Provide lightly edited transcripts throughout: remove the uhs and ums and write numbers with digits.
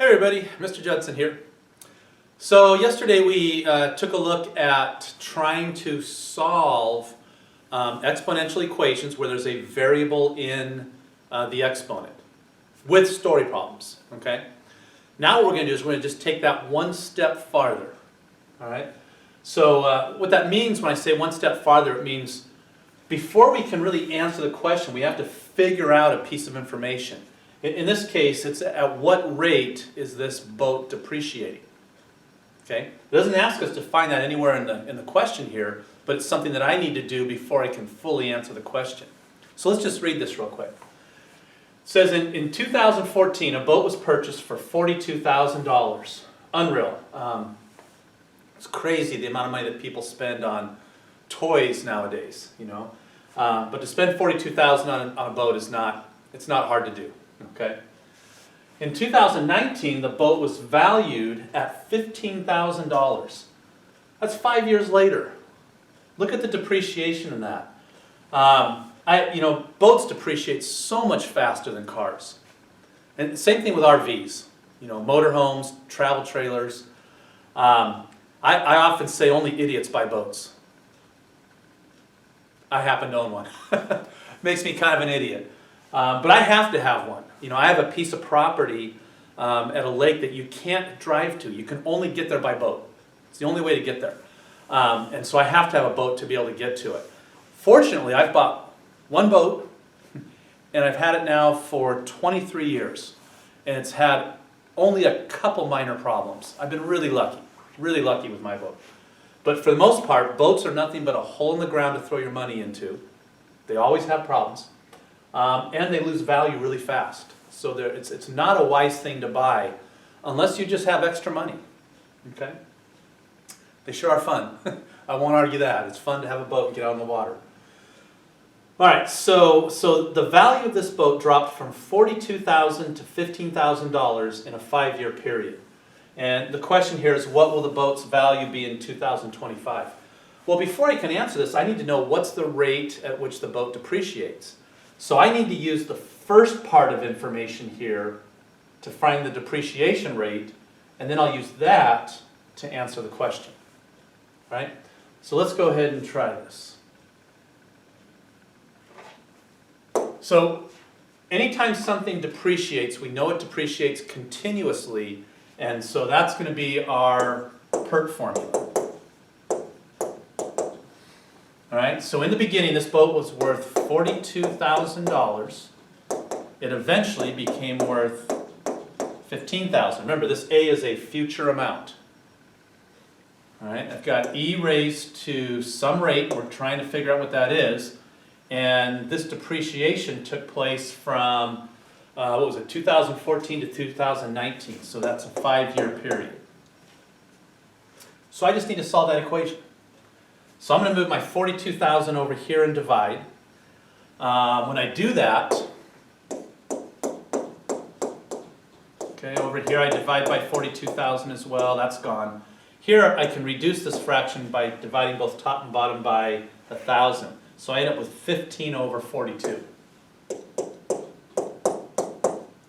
Hey everybody, Mr. Judson here. So yesterday we took a look at trying to solve exponential equations where there's a variable in the exponent with story problems, okay? Now what we're going to do is we're going to just take that one step farther, all right? So what that means when I say one step farther, it means before we can really answer the question, we have to figure out a piece of information. In this case, it's at what rate is this boat depreciating? Okay? It doesn't ask us to find that anywhere in the question here, but it's something that I need to do before I can fully answer the question. So let's just read this real quick. It says in 2014, a boat was purchased for $42,000. Unreal. It's crazy the amount of money that people spend on toys nowadays, you know. But to spend $42,000 on a boat is not hard to do. Okay. In 2019, the boat was valued at $15,000. That's 5 years later. Look at the depreciation in that. Boats depreciate so much faster than cars. And same thing with RVs. You know, motorhomes, travel trailers. I often say only idiots buy boats. I happen to own one. Makes me kind of an idiot. But I have to have one. You know, I have a piece of property at a lake that you can't drive to. You can only get there by boat. It's the only way to get there. And so I have to have a boat to be able to get to it. Fortunately, I've bought one boat, and I've had it now for 23 years. And it's had only a couple minor problems. I've been really lucky with my boat. But for the most part, boats are nothing but a hole in the ground to throw your money into. They always have problems. And they lose value really fast. So it's not a wise thing to buy unless you just have extra money. Okay? They sure are fun. I won't argue that. It's fun to have a boat and get out on the water. Alright, so the value of this boat dropped from $42,000 to $15,000 in a 5-year period. And the question here is, what will the boat's value be in 2025? Well, before I can answer this, I need to know what's the rate at which the boat depreciates. So I need to use the first part of information here to find the depreciation rate, and then I'll use that to answer the question. Right? So let's go ahead and try this. So anytime something depreciates, we know it depreciates continuously, and so that's going to be our PERT formula. Alright, so in the beginning this boat was worth $42,000. It eventually became worth $15,000. Remember, this A is a future amount. Alright, I've got E raised to some rate. We're trying to figure out what that is. And this depreciation took place from, 2014 to 2019. So that's a 5-year period. So I just need to solve that equation. So I'm going to move my 42,000 over here and divide. When I do that, okay, over here I divide by 42,000 as well. That's gone. Here I can reduce this fraction by dividing both top and bottom by 1,000. So I end up with 15 over 42.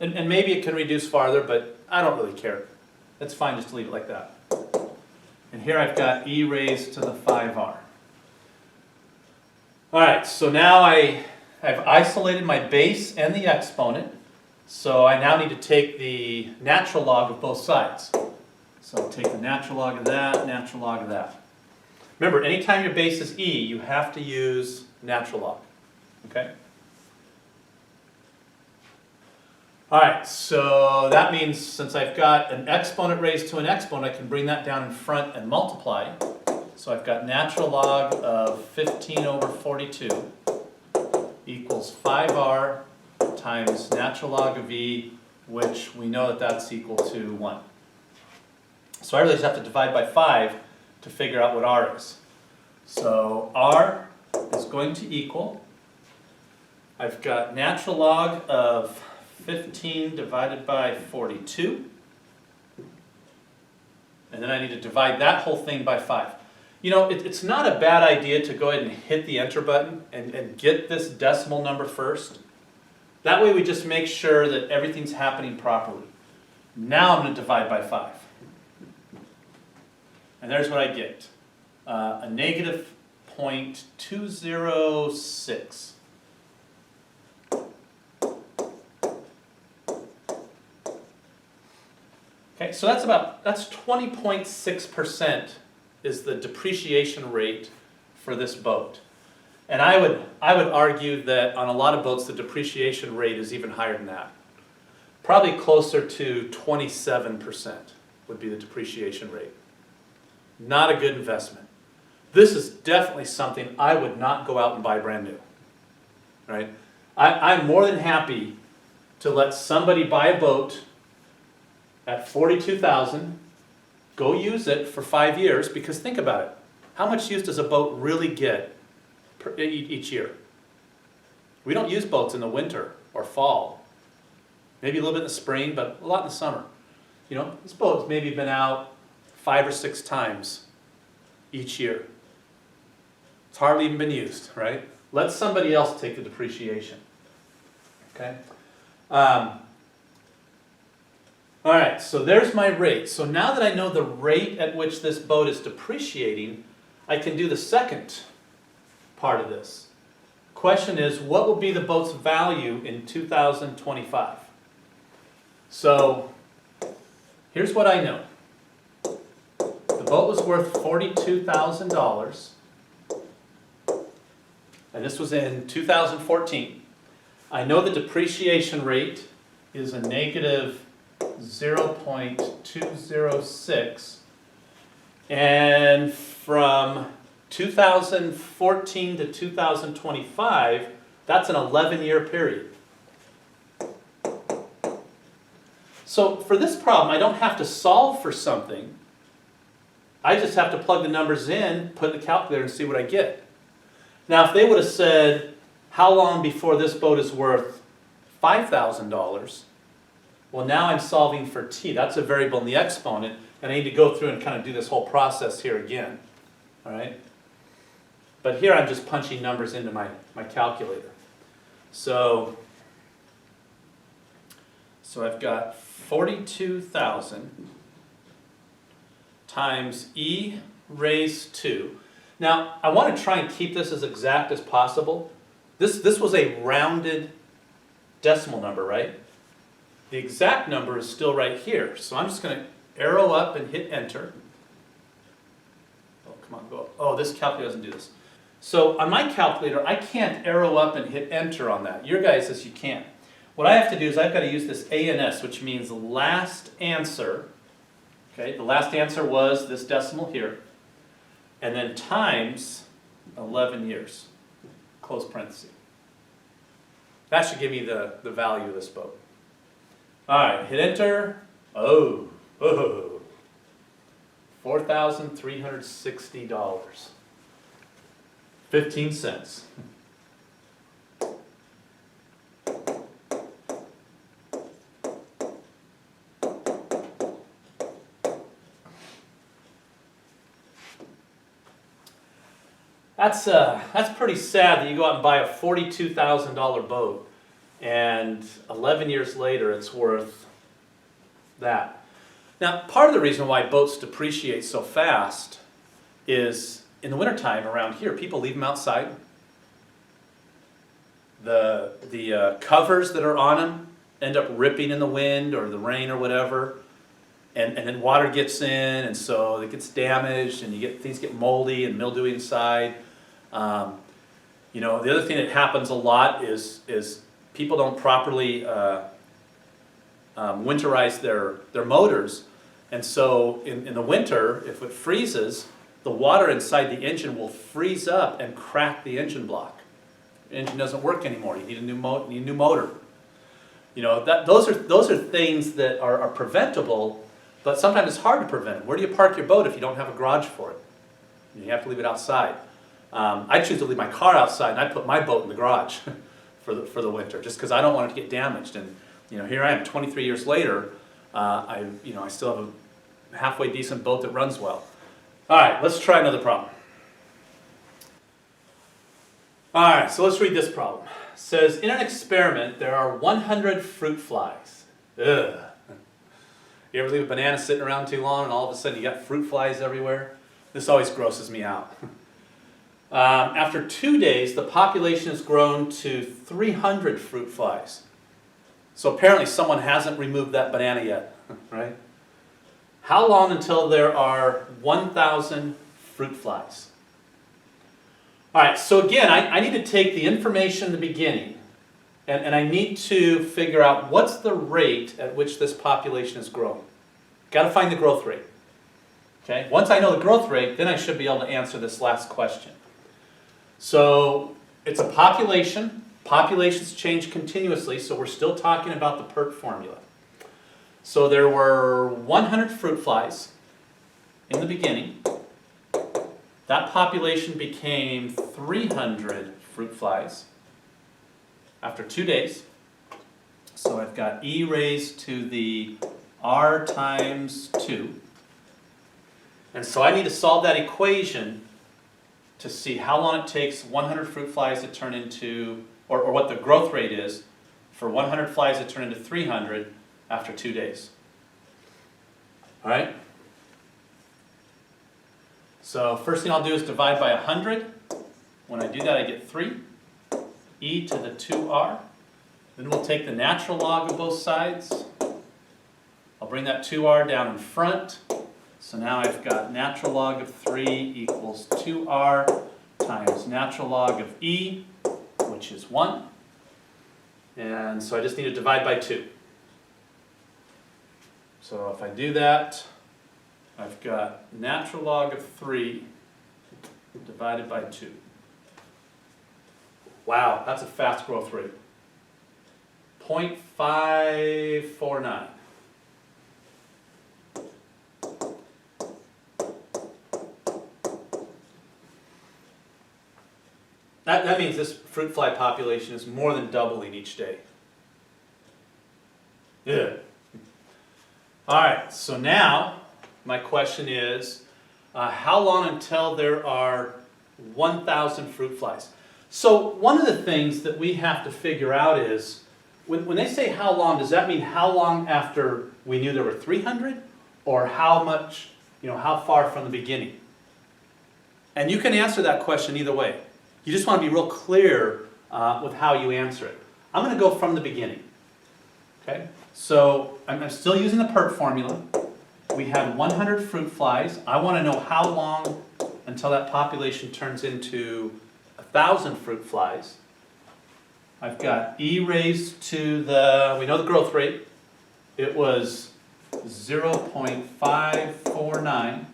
And maybe it can reduce farther, but I don't really care. It's fine just to leave it like that. And here I've got E raised to the 5r. Alright, so now I've isolated my base and the exponent. So I now need to take the natural log of both sides. So I'll take the natural log of that, natural log of that. Remember, anytime your base is E, you have to use natural log. Okay? Alright, so that means since I've got an exponent raised to an exponent, I can bring that down in front and multiply. So I've got natural log of 15 over 42 equals 5r times natural log of E, which we know that that's equal to 1. So I really just have to divide by 5 to figure out what r is. So r is going to equal, I've got natural log of 15 divided by 42. And then I need to divide that whole thing by 5. You know, it's not a bad idea to go ahead and hit the enter button and get this decimal number first. That way we just make sure that everything's happening properly. Now I'm going to divide by 5. And there's what I get. A negative 0.206. Okay, so that's 20.6% is the depreciation rate for this boat. And I would argue that on a lot of boats the depreciation rate is even higher than that. Probably closer to 27% would be the depreciation rate. Not a good investment. This is definitely something I would not go out and buy brand new. Right? I'm more than happy to let somebody buy a boat at $42,000, go use it for 5 years, because think about it. How much use does a boat really get each year? We don't use boats in the winter or fall. Maybe a little bit in the spring, but a lot in the summer. You know, this boat's maybe been out 5 or 6 times each year. It's hardly even been used, right? Let somebody else take the depreciation. Okay? All right, so there's my rate. So now that I know the rate at which this boat is depreciating, I can do the second part of this. Question is, what will be the boat's value in 2025? So here's what I know. The boat was worth $42,000, and this was in 2014. I know the depreciation rate is a negative 0.206, and from 2014 to 2025, that's an 11-year period. So for this problem, I don't have to solve for something. I just have to plug the numbers in, put it in the calculator, and see what I get. Now, if they would have said, how long before this boat is worth $5,000? Well, now I'm solving for t. That's a variable in the exponent, and I need to go through and kind of do this whole process here again. All right? But here I'm just punching numbers into my calculator. So I've got 42,000 times e raised 2. Now, I want to try and keep this as exact as possible. This was a rounded decimal number, right? The exact number is still right here. So I'm just going to arrow up and hit enter. Oh, come on, go up. Oh, this calculator doesn't do this. So on my calculator, I can't arrow up and hit enter on that. Your guys says you can. What I have to do is I've got to use this ANS, which means last answer. Okay, the last answer was this decimal here. And then times 11 years, close parenthesis. That should give me the value of this boat. All right, hit enter. Oh, $4,360. 15 cents. That's pretty sad that you go out and buy a $42,000 boat, and 11 years later it's worth that. Now, part of the reason why boats depreciate so fast is in the wintertime around here, people leave them outside. The covers that are on them end up ripping in the wind or the rain or whatever, and then water gets in, and so it gets damaged, and things get moldy and mildewy inside. You know, the other thing that happens a lot is people don't properly winterize their motors, and so in the winter, if it freezes, the water inside the engine will freeze up and crack the engine block. The engine doesn't work anymore. You need a new motor. You know, those are things that are preventable, but sometimes it's hard to prevent. Where do you park your boat if you don't have a garage for it? You have to leave it outside. I choose to leave my car outside, and I put my boat in the garage for the winter, just because I don't want it to get damaged. And you know, here I am, 23 years later. I still have a halfway decent boat that runs well. All right, let's try another problem. All right, so let's read this problem. It says, in an experiment, there are 100 fruit flies. Ugh. You ever leave a banana sitting around too long and all of a sudden you got fruit flies everywhere? This always grosses me out. After 2 days, the population has grown to 300 fruit flies. So apparently someone hasn't removed that banana yet, right? How long until there are 1,000 fruit flies? All right, so again, I need to take the information in the beginning and I need to figure out what's the rate at which this population is growing. Got to find the growth rate. Okay? Once I know the growth rate, then I should be able to answer this last question. So it's a population. Populations change continuously, so we're still talking about the PERT formula. So there were 100 fruit flies in the beginning. That population became 300 fruit flies after 2 days. So I've got e raised to the r times 2. And so I need to solve that equation to see how long it takes 100 fruit flies to turn into, or what the growth rate is for 100 flies to turn into 300 after 2 days. All right? So first thing I'll do is divide by 100. When I do that, I get 3, e to the 2r. Then we'll take the natural log of both sides. I'll bring that 2r down in front. So now I've got natural log of 3 equals 2r times natural log of e, which is 1. And so I just need to divide by 2. So if I do that, I've got natural log of 3 divided by 2. Wow, that's a fast growth rate. 0.549. That means this fruit fly population is more than doubling each day. Yeah. All right, so now my question is, how long until there are 1,000 fruit flies? So one of the things that we have to figure out is, when they say how long, does that mean how long after we knew there were 300? Or how much, how far from the beginning? And you can answer that question either way. You just want to be real clear with how you answer it. I'm going to go from the beginning. Okay? So I'm still using the PERT formula. We had 100 fruit flies. I want to know how long until that population turns into 1,000 fruit flies. I've got e raised to the, we know the growth rate. It was 0.549.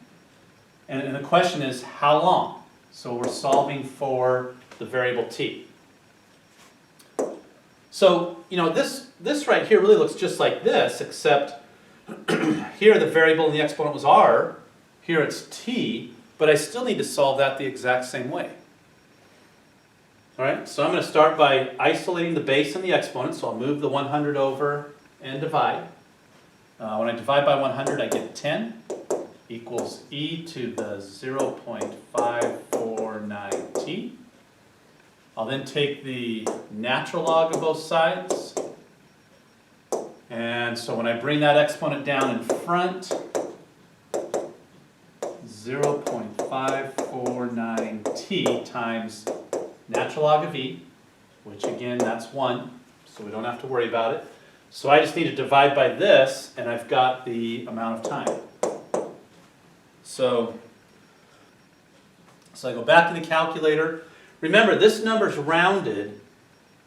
And the question is, how long? So we're solving for the variable t. So, this right here really looks just like this, except here the variable in the exponent was r, here it's t, but I still need to solve that the exact same way. All right, so I'm going to start by isolating the base and the exponent, so I'll move the 100 over and divide. When I divide by 100, I get 10 equals e to the 0.549t. I'll then take the natural log of both sides. And so when I bring that exponent down in front, 0.549t times natural log of e, which again, that's 1, so we don't have to worry about it. So I just need to divide by this, and I've got the amount of time. So I go back to the calculator. Remember, this number's rounded.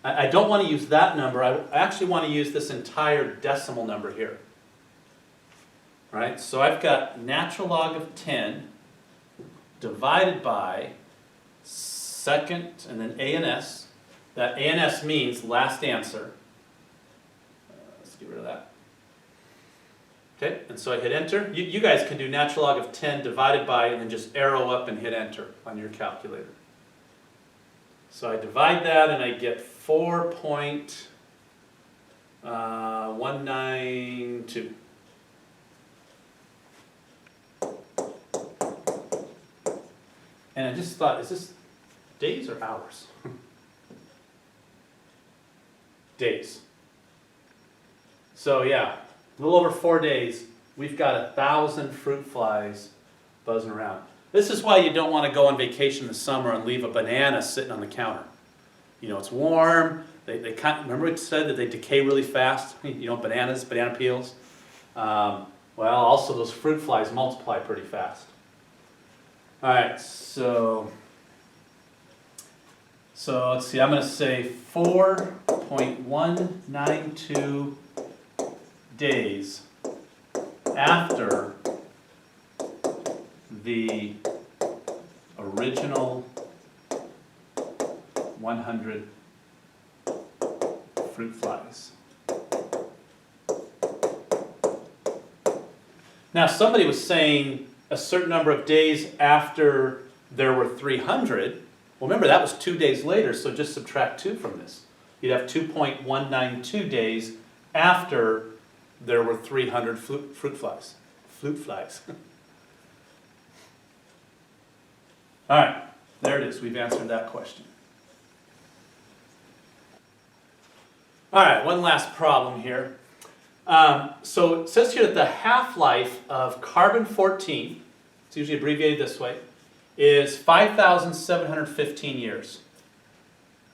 I don't want to use that number. I actually want to use this entire decimal number here. All right, so I've got natural log of 10 divided by second and then a and s. That a and s means last answer. Let's get rid of that. Okay, and so I hit enter. You guys can do natural log of 10 divided by and then just arrow up and hit enter on your calculator. So I divide that and I get 4.192. And I just thought, is this days or hours? Days. So yeah, a little over 4 days we've got 1,000 fruit flies buzzing around. This is why you don't want to go on vacation in the summer and leave a banana sitting on the counter. You know, it's warm, they kind of, remember it said that they decay really fast? You know, bananas, banana peels. Well, also those fruit flies multiply pretty fast. All right, so let's see, I'm going to say 4.192 days after the original 100 fruit flies. Now somebody was saying a certain number of days after there were 300. Well, remember that was 2 days later, so just subtract 2 from this. You'd have 2.192 days after there were 300 fruit flies. Fruit flies. All right, there it is. We've answered that question. All right, one last problem here. So it says here that the half-life of carbon-14, it's usually abbreviated this way, is 5,715 years.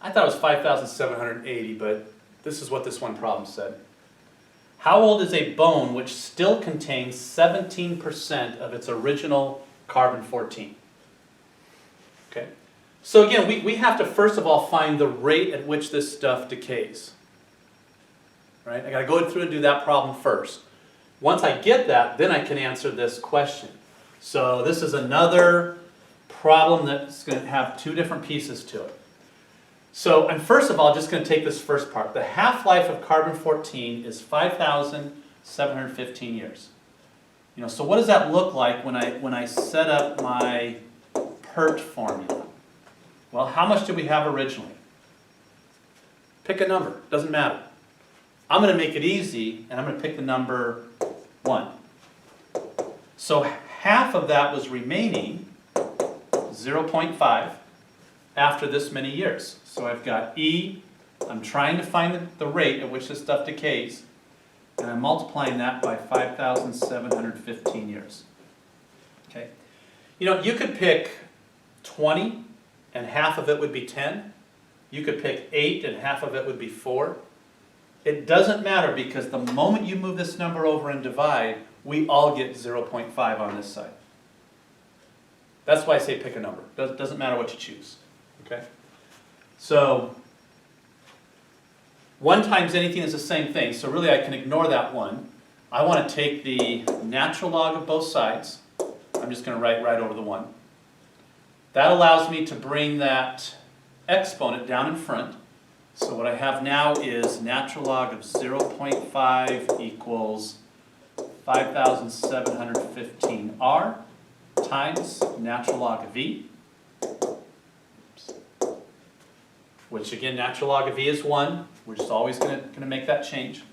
I thought it was 5,780, but this is what this one problem said. How old is a bone which still contains 17% of its original carbon-14? Okay. So again, we have to first of all find the rate at which this stuff decays. Right? I got to go through and do that problem first. Once I get that, then I can answer this question. So this is another problem that's going to have 2 different pieces to it. So I'm first of all just going to take this first part. The half-life of carbon-14 is 5,715 years. You know, so what does that look like when I set up my PERT formula? Well, how much did we have originally? Pick a number, doesn't matter. I'm going to make it easy, and I'm going to pick the number 1. So half of that was remaining, 0.5, after this many years. So I've got E, I'm trying to find the rate at which this stuff decays, and I'm multiplying that by 5,715 years. Okay? You know, you could pick 20, and half of it would be 10. You could pick 8, and half of it would be 4. It doesn't matter, because the moment you move this number over and divide, we all get 0.5 on this side. That's why I say pick a number. Doesn't matter what you choose. Okay? So 1 times anything is the same thing, so really I can ignore that 1. I want to take the natural log of both sides. I'm just going to write right over the 1. That allows me to bring that exponent down in front. So what I have now is natural log of 0.5 equals 5,715r times natural log of v, which again, natural log of v is 1. We're just always going to make that change.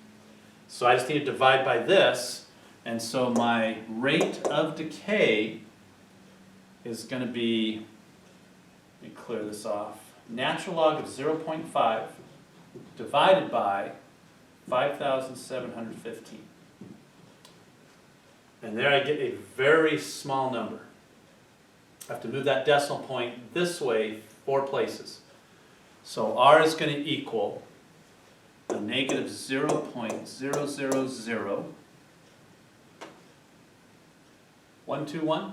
So I just need to divide by this, and so my rate of decay is going to be, let me clear this off, natural log of 0.5 divided by 5,715. And there I get a very small number. I have to move that decimal point this way 4 places. So R is going to equal a negative 0.000121.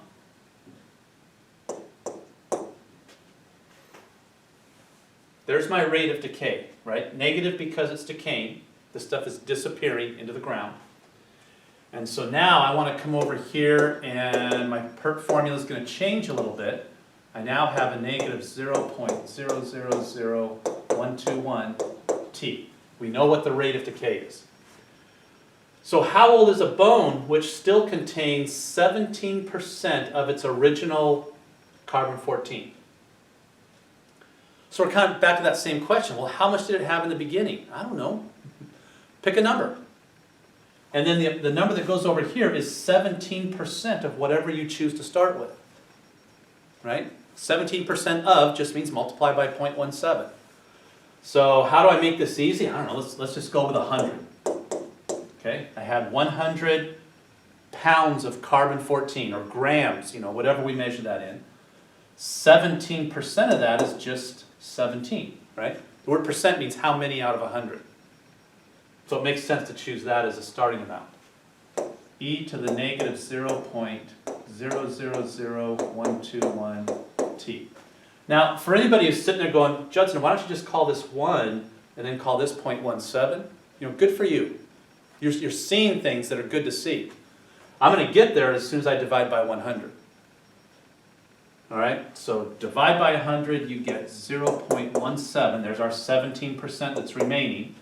There's my rate of decay, right? Negative because it's decaying. The stuff is disappearing into the ground. And so now I want to come over here, and my PERT formula is going to change a little bit. I now have a negative 0.000121 T. We know what the rate of decay is. So how old is a bone which still contains 17% of its original carbon-14? So we're kind of back to that same question. Well, how much did it have in the beginning? I don't know. Pick a number. And then the number that goes over here is 17% of whatever you choose to start with. Right? 17% of just means multiply by 0.17. So how do I make this easy? I don't know. Let's just go with 100. Okay? I had 100 pounds of carbon-14, or grams, whatever we measure that in, 17% of that is just 17, right? The word percent means how many out of 100. So it makes sense to choose that as a starting amount. E to the negative 0.000121 t. Now, for anybody who's sitting there going, Judson, why don't you just call this 1 and then call this 0.17? Good for you. You're seeing things that are good to see. I'm going to get there as soon as I divide by 100. All right, so divide by 100, you get 0.17. There's our 17% that's remaining.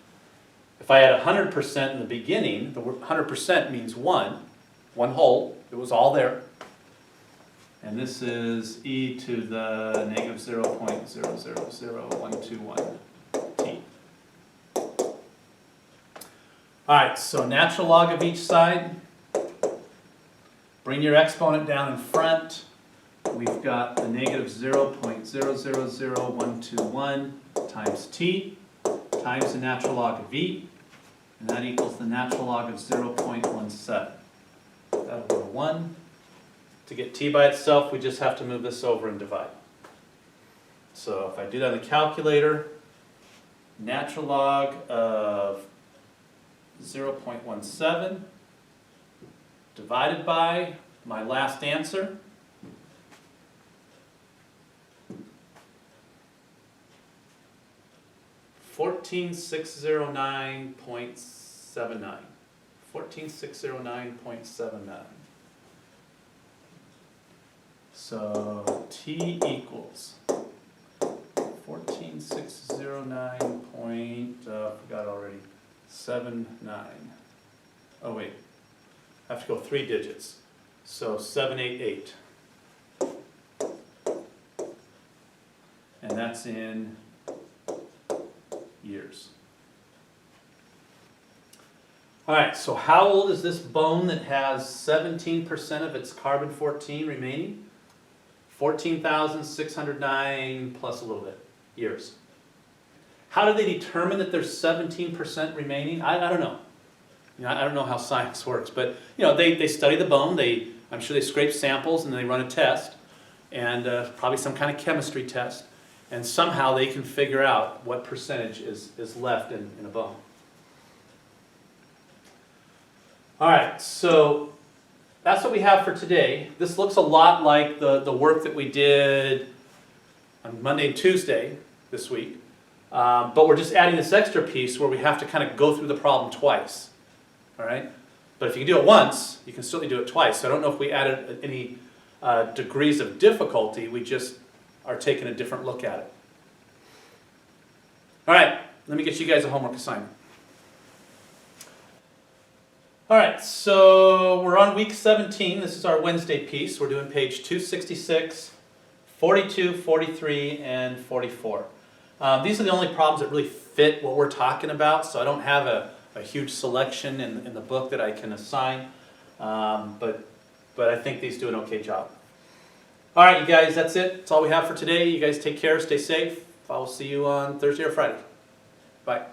If I had 100% in the beginning, the 100% means one whole. It was all there. And this is e to the negative 0.000121 t. All right, so natural log of each side. Bring your exponent down in front. We've got the negative 0.000121 times t times the natural log of e, and that equals the natural log of 0.17. That'll go to 1. To get t by itself, we just have to move this over and divide. So if I do that in the calculator, natural log of 0.17 divided by my last answer, 14609.79. 14609.79. So t equals 14609 forgot already, 79. Oh wait, I have to go 3 digits. So 788. And that's in years. All right, so how old is this bone that has 17% of its carbon-14 remaining? 14,609 plus a little bit years. How do they determine that there's 17% remaining? I don't know. I don't know how science works, but they study the bone. I'm sure they scrape samples and they run a test, and probably some kind of chemistry test, and somehow they can figure out what percentage is left in a bone. All right, so that's what we have for today. This looks a lot like the work that we did on Monday and Tuesday this week, but we're just adding this extra piece where we have to kind of go through the problem twice. All right, but if you can do it once, you can certainly do it twice. So I don't know if we added any degrees of difficulty. We just are taking a different look at it. All right, let me get you guys a homework assignment. All right, so we're on week 17. This is our Wednesday piece. We're doing page 266, 42, 43, and 44. These are the only problems that really fit what we're talking about, so I don't have a huge selection in the book that I can assign, but I think these do an okay job. All right, you guys, that's it. That's all we have for today. You guys take care, stay safe. I will see you on Thursday or Friday. Bye.